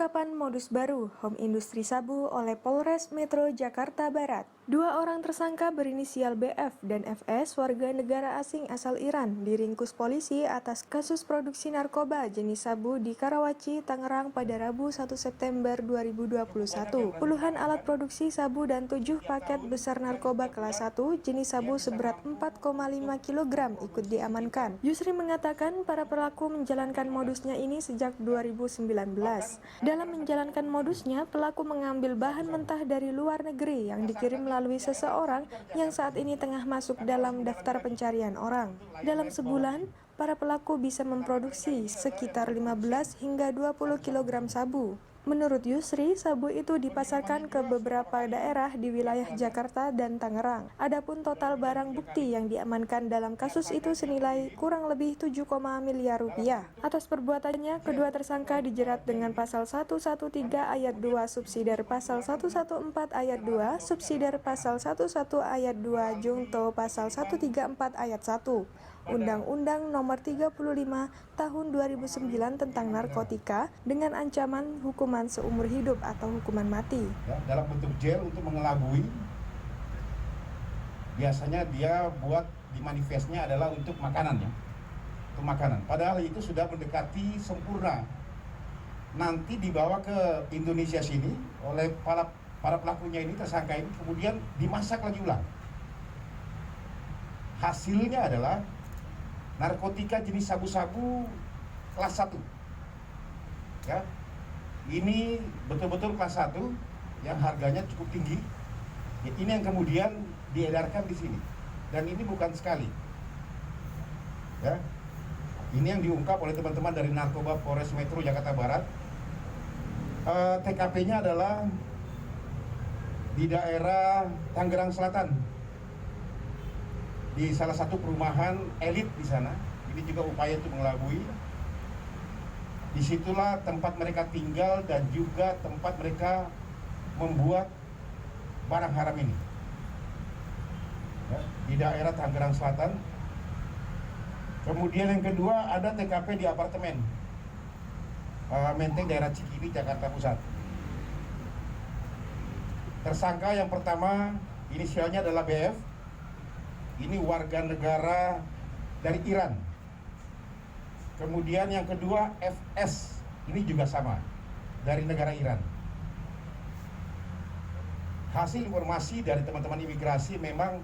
Penangkapan modus baru home industri sabu oleh Polres Metro Jakarta Barat. Dua orang tersangka berinisial BF dan FS warga negara asing asal Iran diringkus polisi atas kasus produksi narkoba jenis sabu di Karawaci, Tangerang pada Rabu 1 September 2021. Puluhan alat produksi sabu dan 7 paket besar narkoba kelas 1 jenis sabu seberat 4,5 kg ikut diamankan. Yusri mengatakan para pelaku menjalankan modusnya ini sejak 2019. Dalam menjalankan modusnya, pelaku mengambil bahan mentah dari luar negeri yang dikirim melalui seseorang yang saat ini tengah masuk dalam daftar pencarian orang. Dalam sebulan, para pelaku bisa memproduksi sekitar 15 hingga 20 kg sabu. Menurut Yusri, sabu itu dipasarkan ke beberapa daerah di wilayah Jakarta dan Tangerang. Adapun total barang bukti yang diamankan dalam kasus itu senilai kurang lebih 7, miliar rupiah. Atas perbuatannya, kedua tersangka dijerat dengan pasal 113 ayat 2 subsidiar pasal 114 ayat 2 subsidiar pasal 11 ayat 2 jungto pasal 134 ayat 1 Undang-Undang Nomor 35 Tahun 2009 tentang narkotika dengan ancaman hukuman seumur hidup atau hukuman mati. Ya, dalam bentuk gel untuk mengelabui. Biasanya dia buat di manifestnya adalah untuk makanan ya, untuk makanan. Padahal itu sudah mendekati sempurna. Nanti dibawa ke Indonesia sini oleh para pelakunya ini, tersangka ini, kemudian dimasak lagi ulang. Hasilnya adalah narkotika jenis sabu-sabu kelas 1 ya. Ini betul-betul kelas 1 yang harganya cukup tinggi ya, ini yang kemudian diedarkan di sini, dan ini bukan sekali ya. Ini yang diungkap oleh teman-teman dari Narkoba Polres Metro Jakarta Barat. TKP-nya adalah di daerah Tangerang Selatan, di salah satu perumahan elit di sana. Ini juga upaya untuk mengelabui. Disitulah tempat mereka tinggal dan juga tempat mereka membuat barang haram ini ya, di daerah Tangerang Selatan. Kemudian yang kedua ada TKP di apartemen Menteng daerah Cikini, Jakarta Pusat. Tersangka yang pertama inisialnya adalah BF. Ini warga negara dari Iran. Kemudian yang kedua FS, ini juga sama, dari negara Iran. Hasil informasi dari teman-teman imigrasi, memang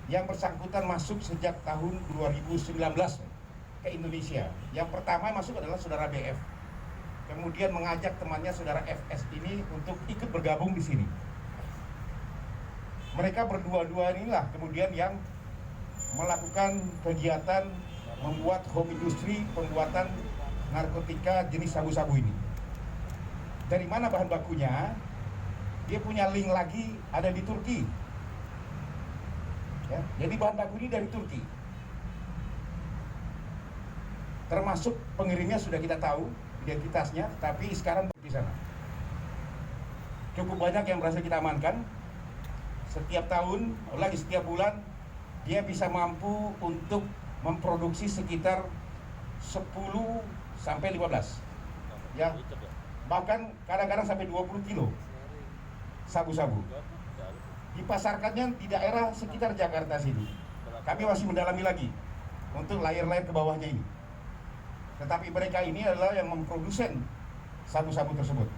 yang bersangkutan masuk sejak tahun 2019 ke Indonesia. Yang pertama masuk adalah saudara BF. Kemudian mengajak temannya saudara FS ini untuk ikut bergabung di sini. Mereka berdua-dua inilah kemudian yang melakukan kegiatan membuat home industri pembuatan narkotika jenis sabu-sabu ini. Dari mana bahan bakunya? Dia punya link lagi ada di Turki ya, jadi bahan baku ini dari Turki. Termasuk pengirimnya sudah kita tahu identitasnya, tapi sekarang di sana. Cukup banyak yang berhasil kita amankan. Setiap tahun, lagi setiap bulan, dia bisa mampu untuk memproduksi sekitar 10 sampai 15 ya, bahkan kadang-kadang sampai 20 kilo sabu-sabu. Dipasarkannya di daerah sekitar Jakarta sini. Kami masih mendalami lagi untuk layar-layar ke bawahnya ini. Tetapi mereka ini adalah yang memprodusen sabu-sabu tersebut.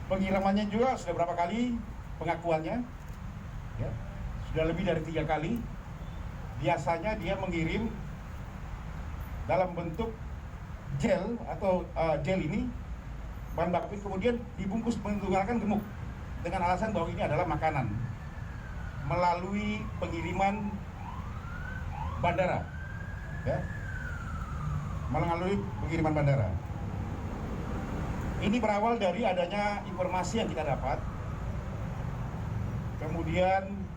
Pengirimannya juga sudah berapa kali pengakuannya ya, sudah lebih dari 3 kali. Biasanya dia mengirim dalam bentuk gel atau gel ini, bahan baku kemudian dibungkus menggunakan gemuk dengan alasan bahwa ini adalah makanan, melalui pengiriman bandara ya, melalui pengiriman bandara. Ini berawal dari adanya informasi yang kita dapat. Kemudian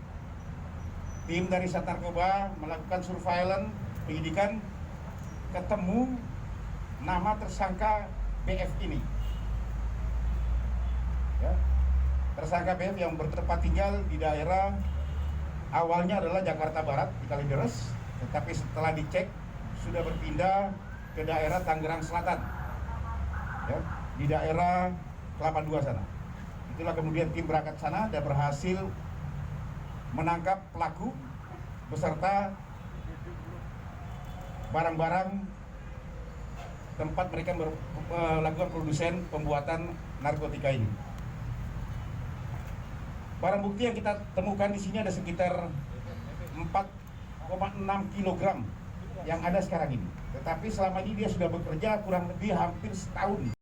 tim dari Sat Narkoba melakukan surveillance, penyidikan, ketemu nama tersangka BF ini. Ya. Tersangka BF yang bertempat tinggal di daerah awalnya adalah Jakarta Barat di Kalideres, tetapi setelah dicek sudah berpindah ke daerah Tangerang Selatan. Ya. di daerah Kelapa II sana. Itulah kemudian tim berangkat sana dan berhasil menangkap pelaku beserta barang-barang tempat mereka melakukan produsen pembuatan narkotika ini. Barang bukti yang kita temukan di sini ada sekitar 4,6 kg yang ada sekarang ini. Tetapi selama ini dia sudah bekerja kurang lebih hampir setahun.